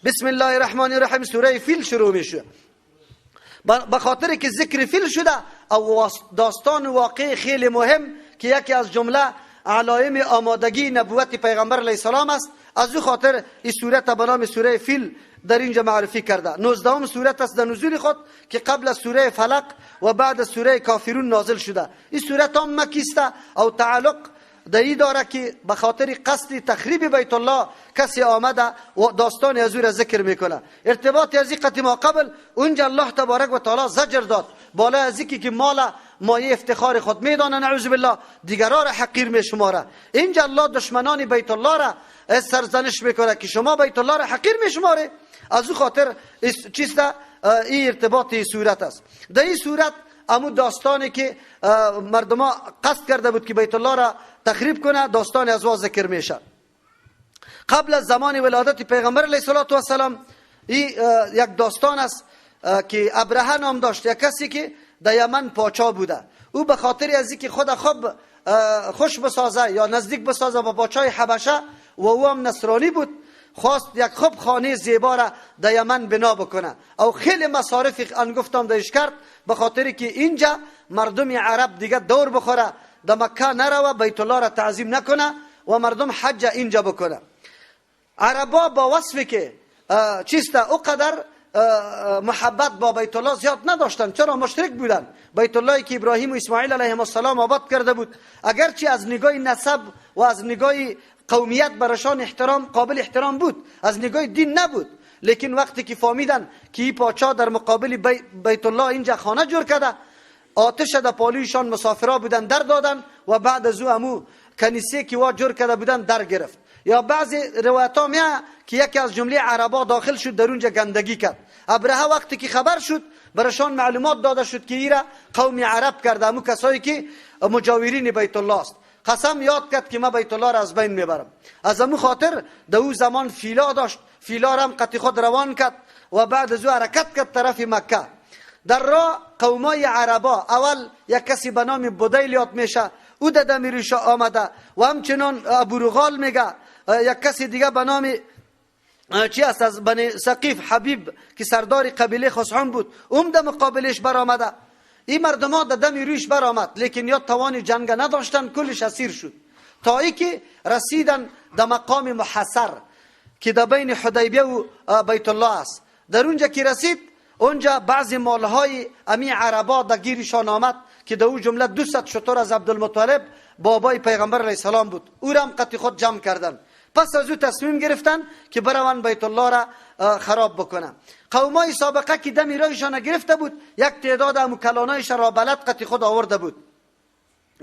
بسم الله الرحمن الرحیم سوره فیل شروع میشه. به خاطر که ذکر فیل شده او داستان واقع خیلی مهم که یکی از جمله علائم آمادگی نبوت پیغمبر علیه السلام است، از او خاطر این سوره به نام سوره فیل در اینجا معرفی کرده. 19ام سوره است در نزول خود که قبل از سوره فلق و بعد از سوره کافرون نازل شده. این سوره هم مکی است او تعلق در این داره که به خاطر قصد تخریب بیت الله کسی آمده و داستان از او را ذکر میکنه. ارتباط از این قطعه ما قبل اونجا الله تبارک و تعالی زجر داد بالا از اینکه که مال مایه افتخار خود میدانه نعوذ بالله دیگران را حقیر میشماره. اینجا الله دشمنان بیت الله را سرزنش میکنه که شما بیت الله را حقیر میشماره. از او خاطر چیسته این ارتباط صورت است. در این صورت امو داستانی که مردم قصد کرده بود که بیت الله را تخریب کنه داستان از وا ذکر میشه. قبل از زمان ولادت پیغمبر علیه السلام این یک داستان است که ابرهه نام داشت، یک کسی که در یمن پاچا بوده. او به خاطر از اینکه خود خوب خوش بسازه یا نزدیک بسازه با پاچای حبشه و او هم نصرانی بود، خواست یک خوب خانه زیبا را در یمن بنا بکنه او خیلی مصارف انگفتم درش کرد به خاطر که اینجا مردم عرب دیگه دور بخوره در مکه نروه بیت الله را تعظیم نکنه و مردم حج اینجا بکنه. عربا با وصفی که چیسته او قدر محبت با بیت الله زیاد نداشتن، چرا مشرک بودن. بیت الله که ابراهیم و اسماعیل علیهم السلام آباد کرده بود اگرچه از نگاه نسب و از نگاه قومیت برشان احترام قابل احترام بود، از نگاه دین نبود، لیکن وقتی که فهمیدن که این پاچا در مقابل بیت الله اینجا خانه جور کرده آتش در پالویشان مسافرها بودن در دادن و بعد از او امو کنیسه که وا جور کرده بودن در گرفت. یا بعضی روایت ها میه که یکی از جمله عربا داخل شد در اونجا گندگی کرد. ابرهه وقتی که خبر شد برشان معلومات داده شد که ایرا قوم عرب کرده، امو کسایی که مجاورین بیت الله است. قسم یاد کرد که ما بیت الله را از بین میبرم. از امو خاطر در او زمان فیلا داشت، فیلا را هم قطع خود روان کرد و بعد از او حرکت کرد طرف مکه. در راه قومای عربا اول یک کسی به نام بدیل یاد میشه، او در دمیرش آمده و همچنان ابو رغال میگه. یک کسی دیگه به نام چی است از بنی ثقیف حبیب که سردار قبیله خصعم بود اون در مقابلش برآمده. این مردم ها در دم رویش برآمد لیکن یا توان جنگ نداشتن، کلش اسیر شد تا ای که رسیدن در مقام محصر که در بین حدیبیه و بیت الله است. در اونجا که رسید اونجا بعضی مالهای امی عربا در گیرشان آمد که در اون جمله 200 شتر از عبدالمطلب بابای پیغمبر علیه السلام بود. او را هم قطع خود جمع کردن. پس از او تصمیم گرفتن که بروان بیت الله را خراب بکنن. قومای سابقه که دم رایشان گرفته بود یک تعداد هم کلانایش را بلد قطع خود آورده بود.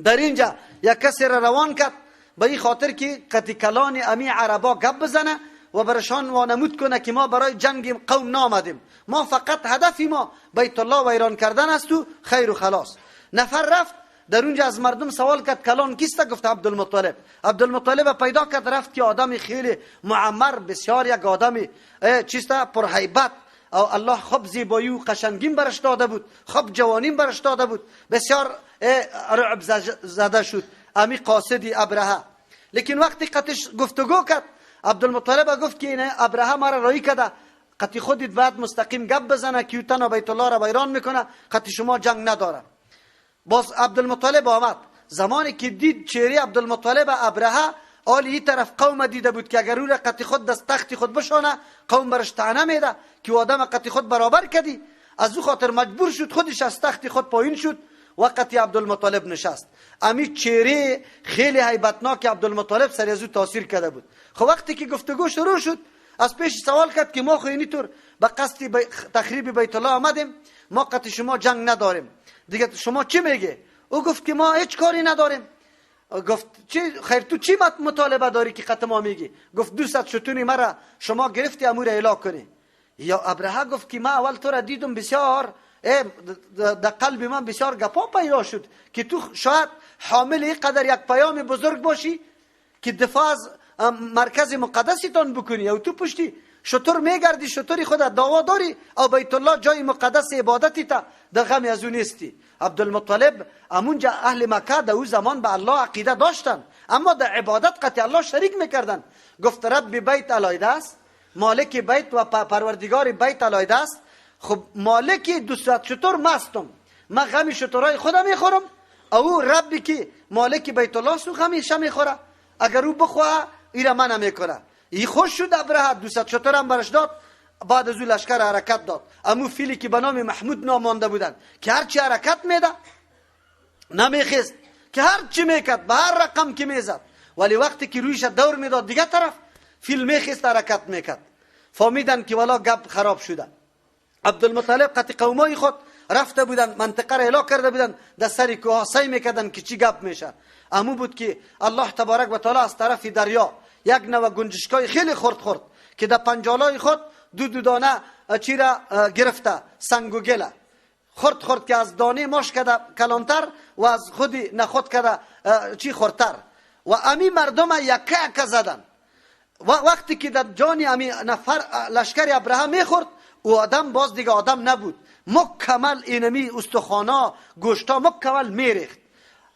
در اینجا یک کسی را روان کرد به این خاطر که قطع کلان امی عربا گپ بزنه و برشان وانمود کنه که ما برای جنگ قوم نامدیم، ما فقط هدفی ما بیت الله ویران کردن است و خیر و خلاص. نفر رفت در اونجا از مردم سوال کرد کلان کیست؟ گفت عبدالمطلب. عبدالمطلب پیدا کرد رفت که آدمی خیلی معمر بسیار یک آدمی چیسته پرهیبت او الله خوب زیبایی و قشنگین برش داده بود، خوب جوانین برش داده بود، بسیار رعب زده شد امی قاصدی ابرهه. لیکن وقتی قطعش گفتگو کرد عبدالمطلب گفت که این ابرهه ما را رایی کرده، قطع خودت باید مستقیم گپ بزنه که تنها بیت الله را ویران میکنه، قطع شما جنگ نداره. باز عبدالمطلب آمد. زمانی که دید چهره عبدالمطلب ابرهه آلی این طرف قوم دیده بود که اگر او را قطع خود دست تخت خود بشانه قوم برش طعنه میده که آدم قطع خود برابر کردی. از او خاطر مجبور شد خودش از تخت خود پایین شد و قطع عبدالمطلب نشست. امی چهره خیلی هیبتناک عبدالمطلب سر از او تاثیر کرده بود. خب وقتی که گفتگو شروع شد از پیش سوال کرد که ما خو اینی طور به قصد تخریب بیت الله آمدیم، ما قطع شما جنگ نداریم، دیگه شما چی میگه؟ او گفت که ما هیچ کاری نداریم. گفت چی خیر تو چی مطالبه داری که قطع ما میگی؟ گفت 200 شتونی مرا شما گرفتی امور اعلا کنی. یا ابرهه گفت که ما اول تو را دیدم بسیار در قلب من بسیار گپا پیدا شد که تو شاید حامل این قدر یک پیام بزرگ باشی که دفاع از مرکز مقدستان بکنی او تو پشتی شطور میگردی، شطوری خودت دعوا داری او بیت الله جای مقدس عبادتی تا در غم از اون نیستی. عبدالمطلب امونجا اهل مکه در او زمان به الله عقیده داشتن اما در عبادت قطع الله شریک میکردن. گفت رب بیت علایده است، مالک بیت و پروردگار بیت علیه است. خب مالک 200 شتر مستم، من غم شترهای خودم میخورم، او ربی که مالک بیت الله است غمش میخوره. اگر او بخواه ایره من میکنه. ای خوش شد ابرهه 200 شتر هم برش داد. بعد از او لشکر حرکت داد. امو فیلی که به نام محمود نامانده بودن که هر چی حرکت میده نمیخست، که هر چی میکرد به هر رقم که میزد، ولی وقتی که رویش دور میداد دیگه طرف فیل میخست حرکت میکرد. فهمیدن که والا گپ خراب شده. عبدالمطلب قطع قومای خود رفته بودن، منطقه را احاطه کرده بودن، در سر کوه سعی میکردن که چی گپ میشه. امو بود که الله تبارک و تعالی از طرف دریا یک نوع گنجشکای خیلی خرد که در پنجالای خود دو دانه چی را گرفته، سنگ و گله خرد که از دانه ماش کده کلانتر و از خودی نخود کده چی خردتر. و امی مردم یک زدن. وقتی که در جانی امی نفر لشکر ابراهیم میخورد، او آدم باز دیگه آدم نبود، مکمل اینمی استخوانا گوشتا مکمل میریخت.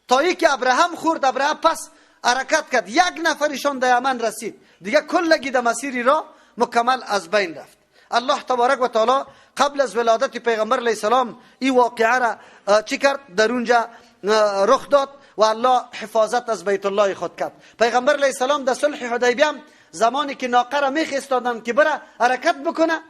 تا ای که ابراهیم خورد، ابراهیم پس حرکت کرد، یک نفرشان در یمن رسید، دیگه کلگی در مسیری را مکمل از بین رفت. الله تبارک و تعالی قبل از ولادت پیغمبر علیه السلام این واقعه را چی کرد؟ در اونجا رخ داد و الله حفاظت از بیت الله خود کرد. پیغمبر علیه السلام در صلح حدیبیه زمانی که ناقه را میخواستادن که بره حرکت بکنه،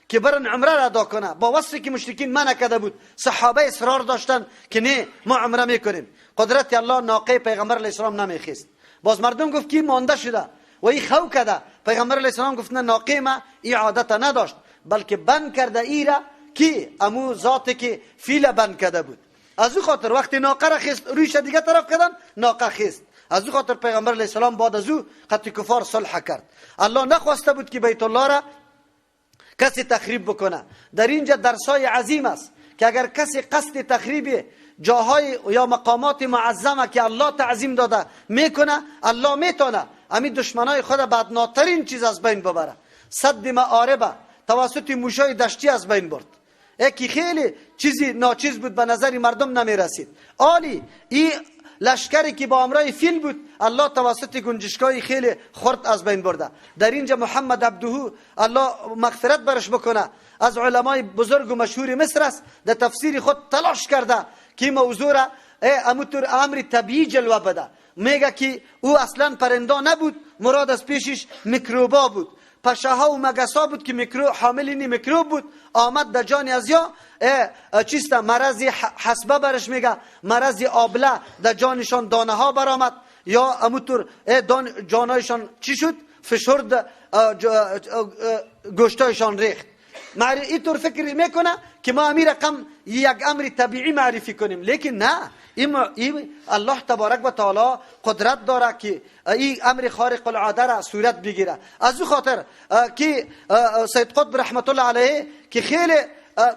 که برن عمره را ادا کنه، با وصفی که مشرکین منع کرده بود، صحابه اصرار داشتن که نه ما عمره میکنیم. قدرت الله ناقه پیغمبر علیه السلام نمیخواست. باز مردم گفت که مانده شده و این خو کرده. پیغمبر علیه السلام گفت نه، ناقه ما این عادت نداشت، بلکه بند کرده ایره که امو ذاتی که فیل بند کرده بود. از او خاطر وقتی ناقه را خست رویش دیگه طرف کردن، ناقه خست. از او خاطر پیغمبر علیه السلام بعد از او قتل کفار صلح کرد. الله نخواسته بود که بیت الله را کسی تخریب بکنه. در اینجا درسای عظیم است که اگر کسی قصد تخریب جاهای یا مقامات معظمه که الله تعظیم داده میکنه، الله میتونه همین دشمنای خود بدناترین چیز از بین ببره. صد معاربه توسط موشای دشتی از بین برد، یکی خیلی چیزی ناچیز بود به نظر مردم نمیرسید. عالی این لشکری که با امرای فیل بود، الله توسط گنجشکای خیلی خرد از بین برده. در اینجا محمد عبده الله مغفرت برش بکنه، از علمای بزرگ و مشهور مصر است، در تفسیر خود تلاش کرده که موضوع را امطور امر طبیعی جلوه بده. میگه که او اصلا پرنده نبود، مراد از پیشش میکروبا بود، پشه‌ها و مگسا بود که حامل این میکروب بود. آمد در جان از یا چیست مرض حسبه برش میگه، مرض آبله در جانشان دانه ها برآمد، یا امطور جانایشان چی شد؟ فشرد، گوشتایشان ریخت. اینطور فکر میکنه که ما امی رقم یک امر طبیعی معرفی کنیم، لیکن نه، این الله تبارک و تعالی قدرت داره که این امر خارق العاده را صورت بگیره. از او خاطر که سید قطب رحمت الله علیه که خیلی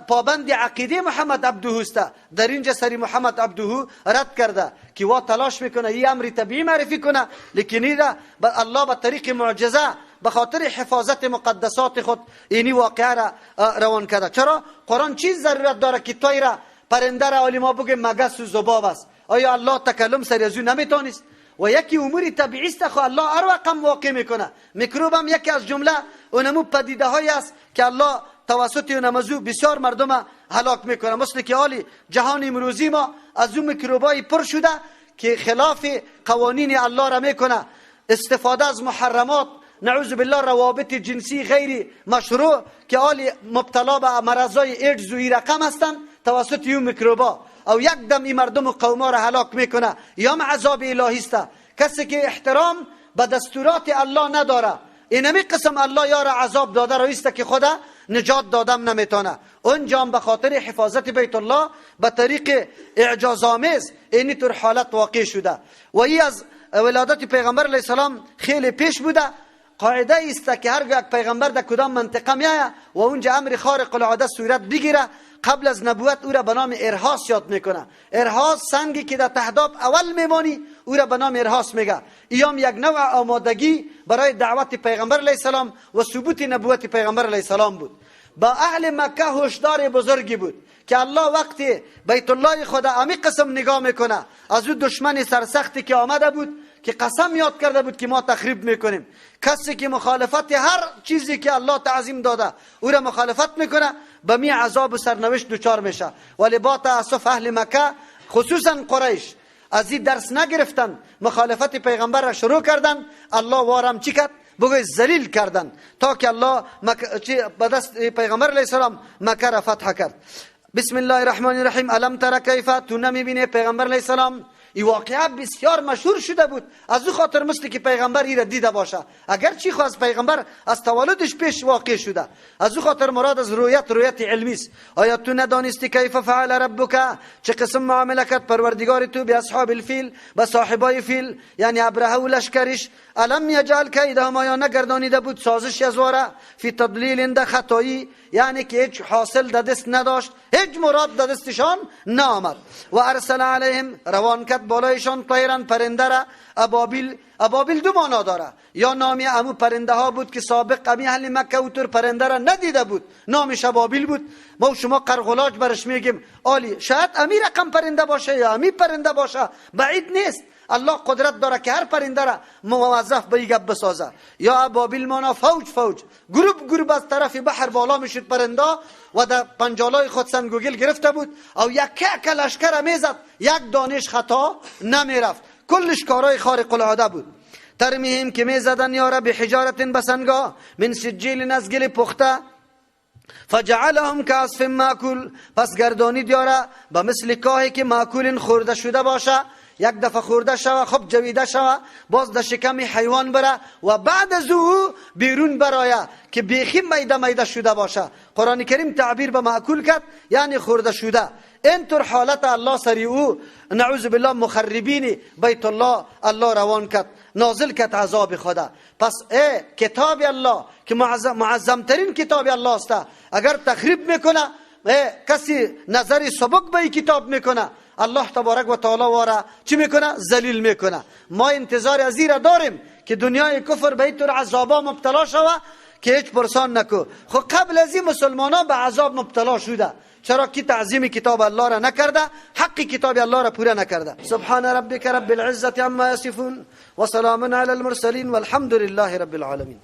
پابند عقیده محمد عبده است، در اینجا سری محمد عبده رد کرده که وا تلاش میکنه این امر طبیعی معرفی کنه، لیکن این الله به طریق معجزه به خاطر حفاظت مقدسات خود اینی واقعه را روان کرده. چرا قرآن چیز ضرورت داره که توی را پرنده را علی ما بگه مگس و ذباب است؟ آیا الله تکلم سر از او نمیتونست؟ و یکی امور طبیعی است خو الله هر رقم واقع میکنه. میکروب هم یکی از جمله اونمو پدیده هایی است که الله توسط اون موضوع بسیار مردم هلاک میکنه. مثل که حالی جهان امروزی ما از اون میکروبای پر شده که خلاف قوانین الله را میکنه، استفاده از محرمات، نعوذ بالله روابط جنسی غیر مشروع که حالی مبتلا به مرضای ایدز و رقم هستند توسط اون میکروبا، او یک دم این مردم و قوما را هلاک میکنه. یا عذاب الهی است. کسی که احترام به دستورات الله نداره، اینمی قسم الله یاره عذاب داده رایسته که خدا نجات دادم نمیتونه. اونجا به خاطر حفاظت بیت الله به طریق اعجازآمیز اینی طور حالت واقع شده. و این از ولادت پیغمبر علیه السلام خیلی پیش بوده. قاعده است که هر یک پیغمبر در کدام منطقه میآید و اونجا امر خارق العاده صورت بگیره، قبل از نبوت او را به نام ارهاس یاد میکنه. ارهاس سنگی که در تهداب اول میمانی او را به نام ارهاس میگه. ایام یک نوع آمادگی برای دعوت پیغمبر علیه السلام و ثبوت نبوت پیغمبر علیه السلام بود. با اهل مکه هشدار بزرگی بود که الله وقتی بیت الله خدا امی قسم نگاه میکنه از او دشمن سرسختی که آمده بود که قسم یاد کرده بود که ما تخریب میکنیم. کسی که مخالفت هر چیزی که الله تعظیم داده او را مخالفت میکنه به می عذاب و سرنوشت دچار میشه. ولی با تاسف اهل مکه خصوصا قریش از این درس نگرفتن، مخالفت پیغمبر را شروع کردن. الله وارم چی کرد؟ بگوی ذلیل کردن تا که الله به دست پیغمبر علیه السلام مکه را فتح کرد. بسم الله الرحمن الرحیم. الم تر کیف، تو نمیبینی پیغمبر علیه السلام؟ این واقعه بسیار مشهور شده بود، از او خاطر مثل که پیغمبر این را دیده باشه. اگر چی خواست پیغمبر از تولدش پیش واقع شده، از او خاطر مراد از رویت علمی است. آیا تو ندانستی کیف فعل ربک، چه قسم معامله کرد پروردگار تو به اصحاب الفیل، به صاحبای فیل، یعنی ابرهه و لشکرش. الم یجعل کیدهم، آیا نگردانیده بود سازش یزواره فی تضلیل، در خطایی، یعنی که هیچ حاصل در دست نداشت، هیچ مراد در دستشان نآمد. و ارسل علیهم، روان کرد بالایشان طیرا، پرنده را، ابابیل دو معنا داره. یا نامی امو پرنده ها بود که سابق امی اهل مکه اوتر پرنده را ندیده بود، نامش ابابیل بود. ما و شما قرغلاج برش میگیم عالی، شاید امی رقم پرنده باشه یا امی پرنده باشه، بعید نیست. الله قدرت داره که هر پرنده را موظف به یک بسازه. یا ابابیل مانا فوج، گروپ از طرف بحر بالا میشد پرنده و در پنجالای خود سنگوگل گرفته بود او یک لشکر میزد، یک دانش خطا نمیرفت، کلش کارای خارق العاده بود. ترمیهم که میزدن یاره به حجارت بسنگا من سجیل، از گل پخته، فجعلهم کعصف ماکول، پس گردانید یاره به مثل کاهی که ماکول خورده شده باشه. یک دفعه خورده شوه، خب جویده شوه، باز در شکم حیوان بره و بعد از او بیرون برایه که بیخی میده شده باشه. قرآن کریم تعبیر به ماکول کرد یعنی خورده شده. اینطور حالت الله سری او نعوذ بالله مخربین بیت الله روان کرد، نازل کرد عذاب خدا. پس کتاب الله که معظم ترین کتاب الله است، اگر تخریب میکنه کسی نظری سبک به این کتاب میکنه، الله تبارک و تعالی واره چی میکنه؟ ذلیل میکنه. ما انتظار از این را داریم که دنیای کفر به این طور عذابا مبتلا شوه که هیچ پرسان نکو. خب قبل از این مسلمانان به عذاب مبتلا شده، چرا که تعظیم کتاب الله را نکرده، حق کتاب الله را پوره نکرده. سبحان ربک رب العزة عما یصفون و سلام علی المرسلین والحمد لله رب العالمین.